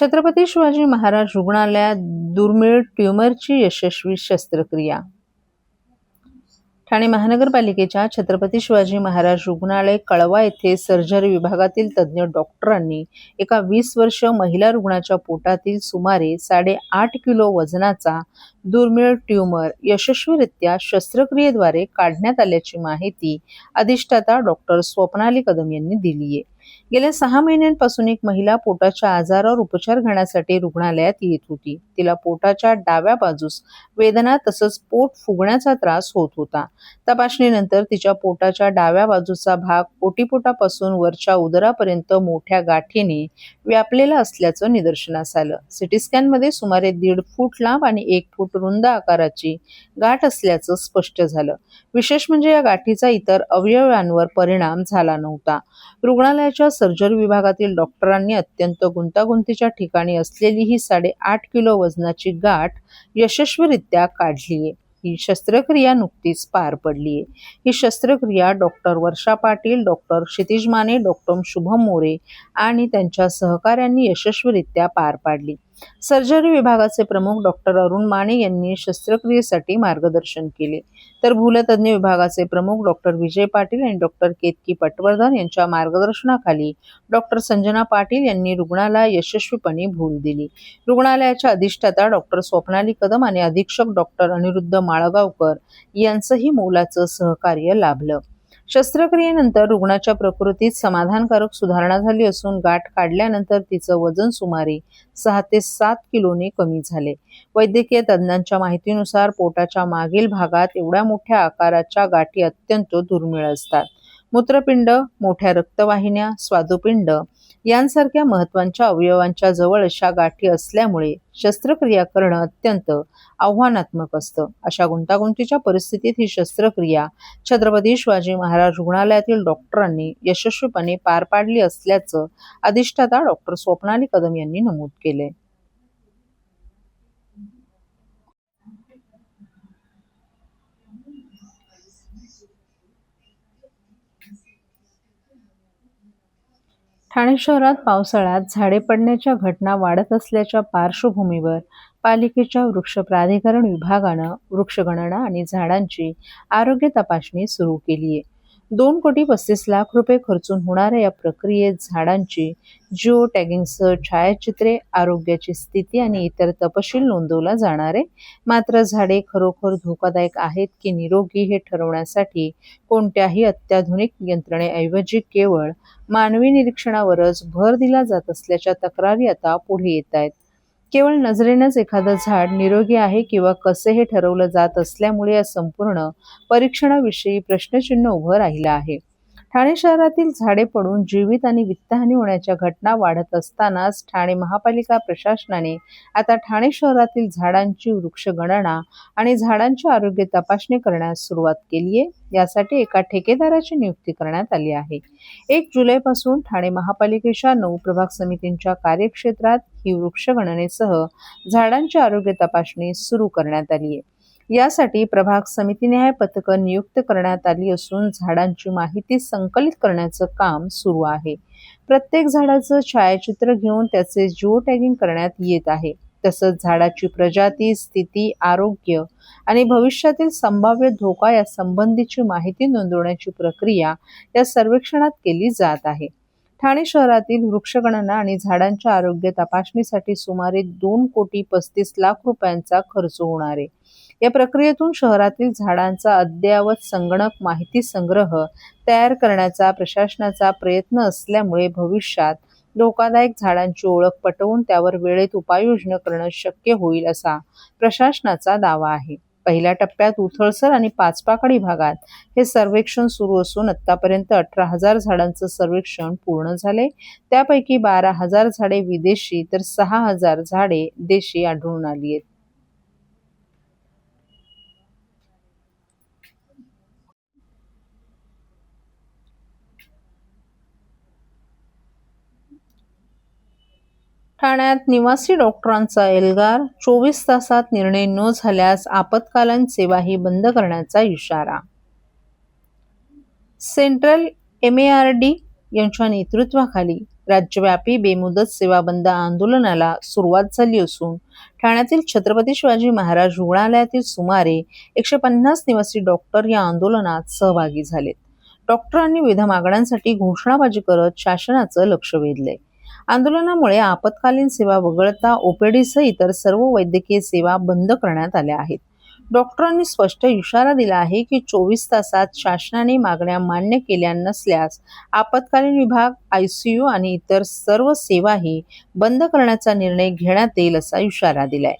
छत्रपती शिवाजी महाराज रुग्णालयात दुर्मिळ ट्यूमरची यशस्वी शस्त्रक्रिया. ठाणे महानगरपालिकेच्या छत्रपती शिवाजी महाराज रुग्णालय कळवा येथे सर्जरी विभागातील तज्ज्ञ डॉक्टरांनी एका 20 वर्ष महिला रुग्णाच्या पोटातील सुमारे 8.5 किलो वजनाचा दुर्मिळ ट्यूमर यशस्वीरित्या शस्त्रक्रियेद्वारे काढण्यात आल्याची माहिती अधिष्ठाता डॉक्टर स्वप्नाली कदम यांनी दिली आहे. गेल्या 6 महिन्यांपासून एक महिला पोटाच्या आजारावर उपचार घेण्यासाठी रुग्णालयात येत होती. तिला पोटाच्या डाव्या बाजूस वेदना तसंच पोट फुगण्याचा त्रास होत होता. तपासणीनंतर तिच्या पोटाच्या डाव्या बाजूचा भाग ओटीपोटापासून वरच्या उदरापर्यंत मोठ्या गाठीने व्यापलेला असल्याचं निदर्शनास आलं. सिटी स्कॅनमध्ये सुमारे 1.5 फूट लांब आणि 1 फूट रुंद आकाराची गाठ असल्याचं स्पष्ट झालं. विशेष म्हणजे या गाठीचा इतर अवयवांवर परिणाम झाला नव्हता. रुग्णालयाच्या सर्जरी विभागातील डॉक्टरांनी अत्यंत गुंतागुंतीच्या ठिकाणी असलेली ही 8.5 किलो वजनाची गाठ यशस्वीरित्या काढली आहे. ही शस्त्रक्रिया नुकतीच पार पडली आहे. ही शस्त्रक्रिया डॉक्टर वर्षा पाटील, डॉक्टर क्षितिज माने, डॉक्टर शुभम मोरे आणि त्यांच्या सहकाऱ्यांनी यशस्वीरित्या पार पाडली. सर्जरी विभागाचे प्रमुख डॉक्टर अरुण माने यांनी शस्त्रक्रियेसाठी मार्गदर्शन केले, तर भूलतज्ञ विभागाचे प्रमुख डॉक्टर विजय पाटील आणि डॉक्टर केतकी पटवर्धन यांच्या मार्गदर्शनाखाली डॉक्टर संजना पाटील यांनी रुग्णाला यशस्वीपणे भूल दिली. रुग्णालयाच्या अधिष्ठाता डॉक्टर स्वप्नाली कदम आणि अधीक्षक डॉक्टर अनिरुद्ध माळगावकर यांचंही मोलाचं सहकार्य लाभलं. शस्त्रक्रियेनंतर रुग्णाच्या प्रकृतीत समाधानकारक सुधारणा झाली असून गाठ काढल्यानंतर तिचं वजन सुमारे 6 ते 7 किलोने कमी झाले. वैद्यकीय तज्ज्ञांच्या माहितीनुसार पोटाच्या मागील भागात एवढ्या मोठ्या आकाराच्या गाठी अत्यंत दुर्मिळ असतात. मूत्रपिंड, मोठ्या रक्तवाहिन्या, स्वादुपिंड यांसारख्या महत्त्वाच्या अवयवांच्या जवळ अशा गाठी असल्यामुळे शस्त्रक्रिया करणं अत्यंत आव्हानात्मक असतं. अशा गुंतागुंतीच्या परिस्थितीत ही शस्त्रक्रिया छत्रपती शिवाजी महाराज रुग्णालयातील डॉक्टरांनी यशस्वीपणे पार पाडली असल्याचं अधिष्ठाता डॉक्टर स्वप्नाली कदम यांनी नमूद केले. ठाणे शहरात पावसाळ्यात झाडे पडण्याच्या घटना वाढत असल्याच्या पार्श्वभूमीवर पालिकेच्या वृक्ष प्राधिकरण विभागानं वृक्षगणना आणि झाडांची आरोग्य तपासणी सुरू केली आहे. 2,35,00,000 रुपये खर्चून होणाऱ्या या प्रक्रियेत झाडांची जिओ टॅगिंगसह छायाचित्रे, आरोग्याची स्थिती आणि इतर तपशील नोंदवला जाणार आहे. मात्र झाडे खरोखर धोकादायक आहेत की निरोगी हे ठरवण्यासाठी कोणत्याही अत्याधुनिक यंत्रणेऐवजी केवळ मानवी निरीक्षणावरच भर दिला जात असल्याच्या तक्रारी आता पुढे येत आहेत. केवळ नजरेनंच एखादं झाड निरोगी आहे किंवा कसे हे ठरवलं जात असल्यामुळे या संपूर्ण परीक्षणाविषयी प्रश्नचिन्ह उभं राहिलं आहे. ठाणे शहरातील झाडे पडून जीवित आणि वित्तहानी होण्याच्या घटना वाढत असतानाच ठाणे महापालिका प्रशासनाने आता ठाणे शहरातील झाडांची वृक्षगणना आणि झाडांची आरोग्य तपासणी करण्यास सुरुवात केली आहे. यासाठी एका ठेकेदाराची नियुक्ती करण्यात आली आहे. 1 जुलैपासून ठाणे महापालिकेच्या 9 प्रभाग समितींच्या कार्यक्षेत्रात ही वृक्षगणनेसह झाडांची आरोग्य तपासणी सुरू करण्यात आली आहे. यासाठी प्रभाग समितीनिहाय पथकं नियुक्त करण्यात आली असून झाडांची माहिती संकलित करण्याचं काम सुरू आहे. प्रत्येक झाडाचं छायाचित्र घेऊन त्याचे जिओ टॅगिंग करण्यात येत आहे. तसंच झाडाची प्रजाती, स्थिती, आरोग्य आणि भविष्यातील संभाव्य धोका या संबंधीची माहिती नोंदवण्याची प्रक्रिया या सर्वेक्षणात केली जात आहे. ठाणे शहरातील वृक्षगणना आणि झाडांच्या आरोग्य तपासणीसाठी सुमारे 2,35,00,000 रुपयांचा खर्च होणार आहे. या प्रक्रियेतून शहरातील झाडांचा अद्ययावत संगणक माहिती संग्रह तयार करण्याचा प्रशासनाचा प्रयत्न असल्यामुळे भविष्यात धोकादायक झाडांची ओळख पटवून त्यावर वेळेत उपाययोजना करणं शक्य होईल असा प्रशासनाचा दावा आहे. पहिल्या टप्प्यात उथळसर आणि पाचपाकडी भागात हे सर्वेक्षण सुरू असून आतापर्यंत 18,000 झाडांचं सर्वेक्षण पूर्ण झाले. त्यापैकी 12,000 झाडे विदेशी तर 6,000 झाडे देशी आढळून आली आहेत. ठाण्यात निवासी डॉक्टरांचा एल्गार, 24 तासात निर्णय न झाल्यास आपत्कालीन सेवाही बंद करण्याचा इशारा. सेंट्रल MARD यांच्या नेतृत्वाखाली राज्यव्यापी बेमुदत सेवा बंद आंदोलनाला सुरुवात झाली असून ठाण्यातील छत्रपती शिवाजी महाराज रुग्णालयातील सुमारे 150 निवासी डॉक्टर या आंदोलनात सहभागी झालेत. डॉक्टरांनी विविध मागण्यांसाठी घोषणाबाजी करत शासनाचं लक्ष वेधलंय. आंदोलनामुळे आपत्कालीन सेवा वगळता ओपीडीसह इतर सर्व वैद्यकीय सेवा बंद करण्यात आल्या आहेत. डॉक्टरांनी स्पष्ट इशारा दिला आहे की 24 तासात शासनाने मागण्या मान्य केल्या नसल्यास आपत्कालीन विभाग, आयसीयू आणि इतर सर्व सेवाही बंद करण्याचा निर्णय घेण्यात येईल असा इशारा दिलाय.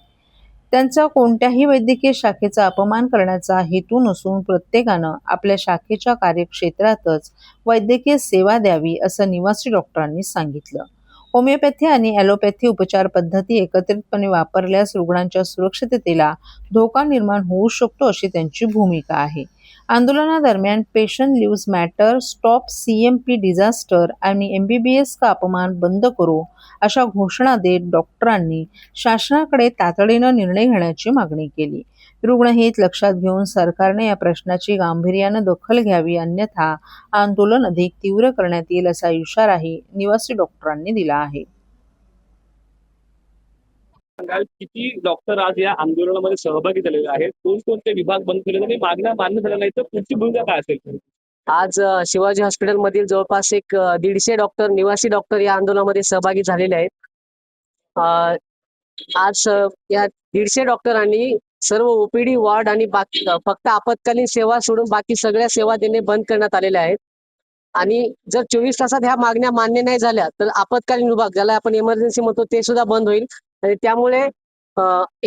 त्यांचा कोणत्याही वैद्यकीय शाखेचा अपमान करण्याचा हेतू नसून प्रत्येकानं आपल्या शाखेच्या कार्यक्षेत्रातच वैद्यकीय सेवा द्यावी असं निवासी डॉक्टरांनी सांगितलं. होमिओपॅथी आणि ॲलोपॅथी उपचार पद्धती एकत्रितपणे वापरल्यास रुग्णांच्या सुरक्षिततेला धोका निर्माण होऊ शकतो अशी त्यांची भूमिका आहे. आंदोलनादरम्यान patient lives matter, stop CMP disaster आणि एमबीबीएस का अपमान बंद करो अशा घोषणा देत डॉक्टरांनी शासनाकडे तातडीनं निर्णय घेण्याची मागणी केली. रुग्णहित लक्षात घेऊन सरकारने या प्रश्नाची गांभीर्यानं दखल घ्यावी, अन्यथा आंदोलन अधिक तीव्र करण्यात येईल असा इशाराही निवासी डॉक्टरांनी दिला आहे. सांगाल किती डॉक्टर आज या आंदोलनामध्ये सहभागी झालेले आहेत, कोणकोणते विभाग बंद केले आणि मागण्या मान्य झाल्या नाही तर पुढची भूमिका काय असेल? आज शिवाजी हॉस्पिटल मधील जवळपास 150 डॉक्टर, निवासी डॉक्टर या आंदोलनामध्ये सहभागी झालेले आहेत. आज या 150 डॉक्टरांनी सर्व ओपीडी वॉर्ड आणि बाकी फक्त आपत्कालीन सेवा सोडून बाकी सगळ्या सेवा देणे बंद करण्यात आलेल्या आहेत. आणि जर 24 तासात ह्या मागण्या मान्य नाही झाल्या तर आपत्कालीन विभाग, ज्याला आपण इमर्जन्सी म्हणतो, ते सुद्धा बंद होईल आणि त्यामुळे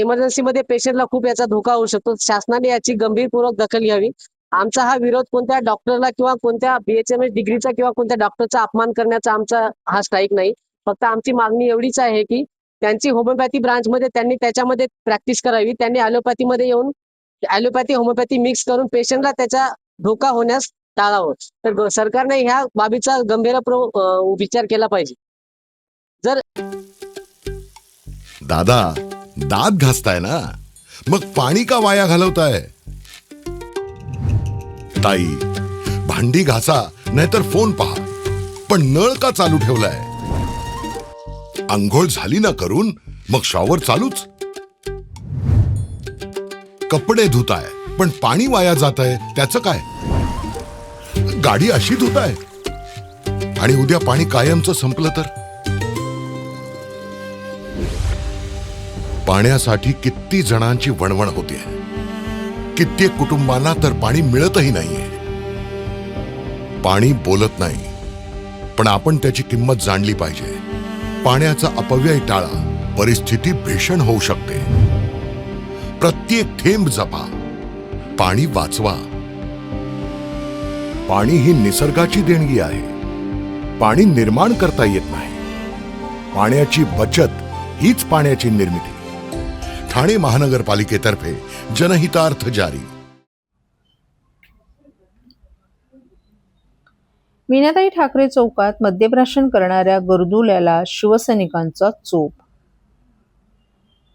इमर्जन्सीमध्ये पेशंटला खूप याचा धोका होऊ शकतो. शासनाने याची गंभीरपूर्वक दखल घ्यावी. आमचा हा विरोध कोणत्या डॉक्टरला किंवा कोणत्या BHMS डिग्रीचा किंवा कोणत्या डॉक्टरचा अपमान करण्याचा आमचा हा स्ट्राईक नाही. फक्त आमची मागणी एवढीच आहे की त्यांची होमिओपॅथी ब्रांचमध्ये त्यांनी त्याच्यामध्ये प्रॅक्टिस करावी. त्यांनी ॲलोपॅथीमध्ये येऊन ॲलोपॅथी होमिओपॅथी मिक्स करून पेशंटला त्याचा धोका होण्यास टाळावं. तर सरकारने ह्या बाबीचा गंभीरपूर्वक विचार केला पाहिजे. जर दादा दात घासताय ना, मग पाणी का वाया घालवताय? ताई, भांडी घासा नाहीतर फोन पहा, पण नळ का चालू ठेवलाय? अंघोळ झाली ना करून, मग शॉवर चालूच. कपडे धुताय पण पाणी वाया जातंय, त्याचं काय? गाडी अशी धुताय आणि उद्या पाणी कायमचं संपलं तर? पाण्यासाठी किती जणांची वणवण होते. कित्येक कुटुंबांना तर पाणी मिळतही नाहीये. पाणी बोलत नाही, पण आपण त्याची किंमत जाणली पाहिजे. पाण्याचा अपव्यय टाळा, परिस्थिती भीषण होऊ शकते. प्रत्येक थेंब जपा, पाणी वाचवा. पाणी ही निसर्गाची देणगी आहे. पाणी निर्माण करता येत नाही. पाण्याची बचत हीच पाण्याची निर्मिती. ठाणे महानगरपालिकेतर्फे जनहितार्थ जारी. मीनाताई ठाकरे चौकात मद्यप्राशन करणाऱ्या गर्दुल्याला शिवसैनिकांचा चोप.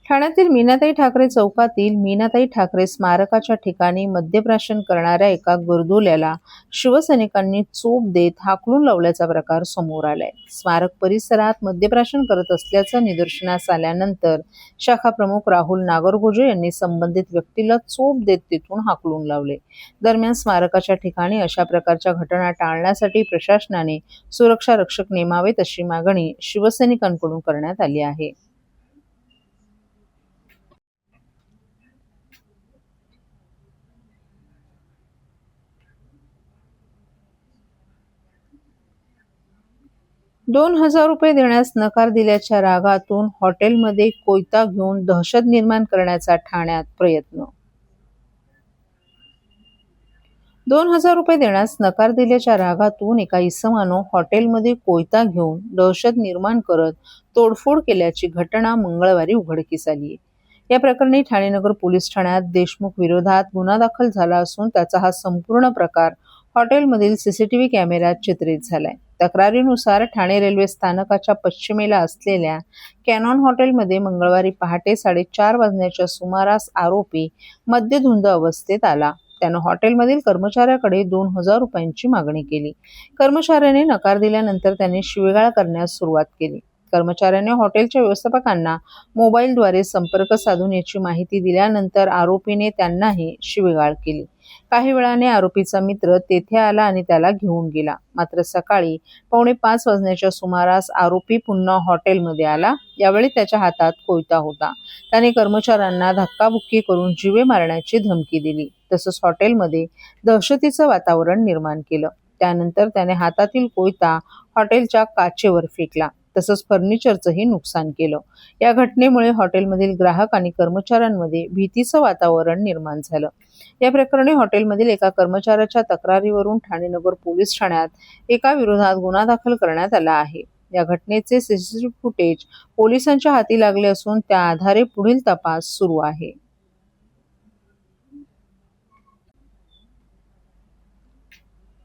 ठाण्यातील मीनाताई ठाकरे चौकातील मीनाताई ठाकरे स्मारकाच्या ठिकाणी मद्यप्राशन करणाऱ्या एका गर्दुल्याला शिवसैनिकांनी चोप देत हाकलून लावल्याचा प्रकार समोर आलाय. स्मारक परिसरात मद्यप्राशन करत असल्याचं निदर्शनास आल्यानंतर शाखा प्रमुख राहुल नागरगोजे यांनी संबंधित व्यक्तीला चोप देत तिथून हाकलून लावले. दरम्यान स्मारकाच्या ठिकाणी अशा प्रकारच्या घटना टाळण्यासाठी प्रशासनाने सुरक्षा रक्षक नेमावेत अशी मागणी शिवसैनिकांकडून करण्यात आली आहे. ₹2,000 देण्यास नकार दिल्याच्या रागातून हॉटेलमध्ये कोयता घेऊन दहशत निर्माण करण्याचा ठाण्यात प्रयत्न. ₹2,000 देण्यास नकार दिल्याच्या रागातून एका इसमानं हॉटेलमध्ये कोयता घेऊन दहशत निर्माण करत तोडफोड केल्याची घटना मंगळवारी उघडकीस आली. या प्रकरणी ठाणे नगर पोलीस ठाण्यात देशमुख विरोधात गुन्हा दाखल झाला असून त्याचा हा संपूर्ण प्रकार हॉटेलमधील सीसीटीव्ही कॅमेऱ्यात चित्रित झालाय. तक्रारीनुसार ठाणे रेल्वे स्थानकाच्या पश्चिमेला असलेल्या कॅनॉन हॉटेलमध्ये मंगळवारी पहाटे 4:30 वाजण्याच्या सुमारास आरोपी मद्यधुंद अवस्थेत आला. त्यानं हॉटेलमधील कर्मचाऱ्याकडे 2,000 रुपयांची मागणी केली. कर्मचाऱ्याने नकार दिल्यानंतर त्याने शिवीगाळ करण्यास सुरुवात केली. कर्मचाऱ्याने हॉटेलच्या व्यवस्थापकांना मोबाईलद्वारे संपर्क साधून याची माहिती दिल्यानंतर आरोपीने त्यांनाही शिवीगाळ केली. काही वेळाने आरोपीचा मित्र तेथे आला आणि त्याला घेऊन गेला. मात्र सकाळी 4:45 वाजण्याच्या सुमारास आरोपी पुन्हा हॉटेलमध्ये आला. यावेळी त्याच्या हातात कोयता होता. त्याने कर्मचाऱ्यांना धक्काबुक्की करून जीवे मारण्याची धमकी दिली. तसंच हॉटेलमध्ये दहशतीचं वातावरण निर्माण केलं. त्यानंतर त्याने हातातील कोयता हॉटेलच्या काचेवर फेकला. तसंच फर्निचरचंही नुकसान केलं. या घटनेमुळे हॉटेलमधील ग्राहक आणि कर्मचाऱ्यांमध्ये भीतीचं वातावरण निर्माण झालं. या प्रकरणी हॉटेलमधील एका कर्मचाऱ्याच्या तक्रारीवरून ठाणे नगर पोलीस ठाण्यात एका विरोधात गुन्हा दाखल करण्यात आला आहे. या घटनेचे सीसीटीव्ही फुटेज पोलिसांच्या हाती लागले असून त्या आधारे पुढील तपास सुरू आहे.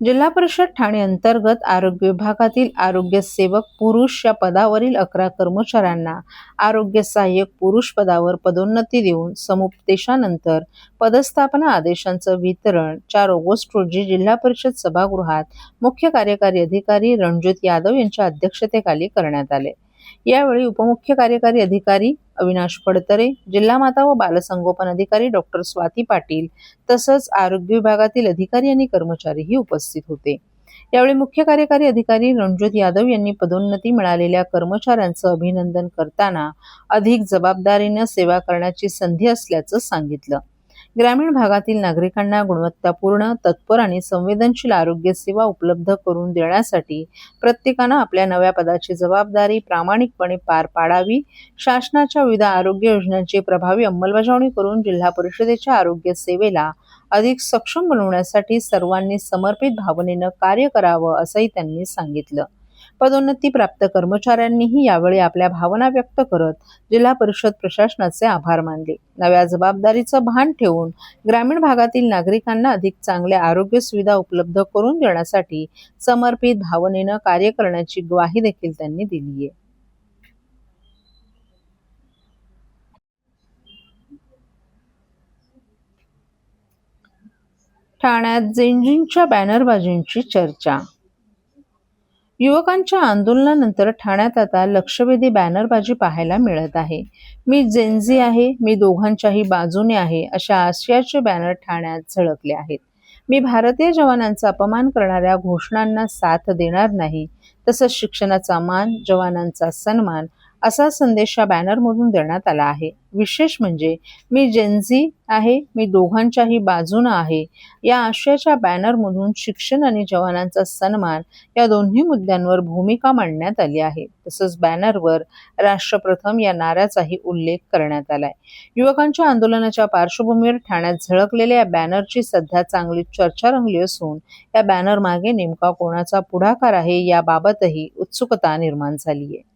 जिल्हा परिषद ठाणे अंतर्गत आरोग्य विभागातील आरोग्य सेवक पुरुष या पदावरील 11 कर्मचाऱ्यांना आरोग्य सहाय्यक पुरुष पदावर पदोन्नती देऊन समुपदेशनानंतर पदस्थापना आदेशांचं वितरण 4 ऑगस्ट रोजी जिल्हा परिषद सभागृहात मुख्य कार्यकारी अधिकारी रणजित यादव यांच्या अध्यक्षतेखाली करण्यात आले. यावेळी उपमुख्य कार्यकारी अधिकारी अविनाश फडतरे, जिल्हा माता व बालसंगोपन अधिकारी डॉक्टर स्वाती पाटील तसंच आरोग्य विभागातील अधिकारी आणि कर्मचारीही उपस्थित होते. यावेळी मुख्य कार्यकारी अधिकारी रणजित यादव यांनी पदोन्नती मिळालेल्या कर्मचाऱ्यांचं अभिनंदन करताना अधिक जबाबदारीनं सेवा करण्याची संधी असल्याचं सांगितलं. ग्रामीण भागातील नागरिकांना गुणवत्तापूर्ण, तत्पर आणि संवेदनशील आरोग्य सेवा उपलब्ध करून देण्यासाठी प्रत्येकानं आपल्या नव्या पदाची जबाबदारी प्रामाणिकपणे पार पाडावी. शासनाच्या विविध आरोग्य योजनांची प्रभावी अंमलबजावणी करून जिल्हा परिषदेच्या आरोग्य सेवेला अधिक सक्षम बनवण्यासाठी सर्वांनी समर्पित भावनेनं कार्य करावं असंही त्यांनी सांगितलं. पदोन्नती प्राप्त कर्मचाऱ्यांनीही यावेळी आपल्या भावना व्यक्त करत जिल्हा परिषद प्रशासनाचे आभार मानले. नव्या जबाबदारीचं भान ठेवून ग्रामीण भागातील नागरिकांना अधिक चांगल्या आरोग्य सुविधा उपलब्ध करून देण्यासाठी समर्पित भावनेनं कार्य करण्याची ग्वाही देखील त्यांनी दिली आहे. ठाण्यात जेनझींच्या बॅनरबाजींची चर्चा. युवकांच्या आंदोलनानंतर ठाण्यात आता लक्षवेधी बॅनरबाजी पाहायला मिळत आहे. मी जेनझी आहे, मी दोघांच्याही बाजूने आहे अशा आशयाचे बॅनर ठाण्यात झळकले आहेत. मी भारतीय जवानांचा अपमान करणाऱ्या घोषणांना साथ देणार नाही, तसंच शिक्षणाचा मान, जवानांचा सन्मान असा संदेश या बॅनरमधून देण्यात आला आहे. विशेष म्हणजे मी जेनझी आहे, मी दोघांच्याही बाजूनं आहे या आशयाच्या बॅनरमधून शिक्षण आणि जवानांचा सन्मान या दोन्ही मुद्द्यांवर भूमिका मांडण्यात आली आहे. तसंच बॅनरवर राष्ट्र प्रथम या नाऱ्याचाही उल्लेख करण्यात आलाय. युवकांच्या आंदोलनाच्या पार्श्वभूमीवर ठाण्यात झळकलेल्या या बॅनरची सध्या चांगली चर्चा रंगली असून या बॅनर मागे नेमका कोणाचा पुढाकार आहे याबाबतही उत्सुकता निर्माण झाली आहे.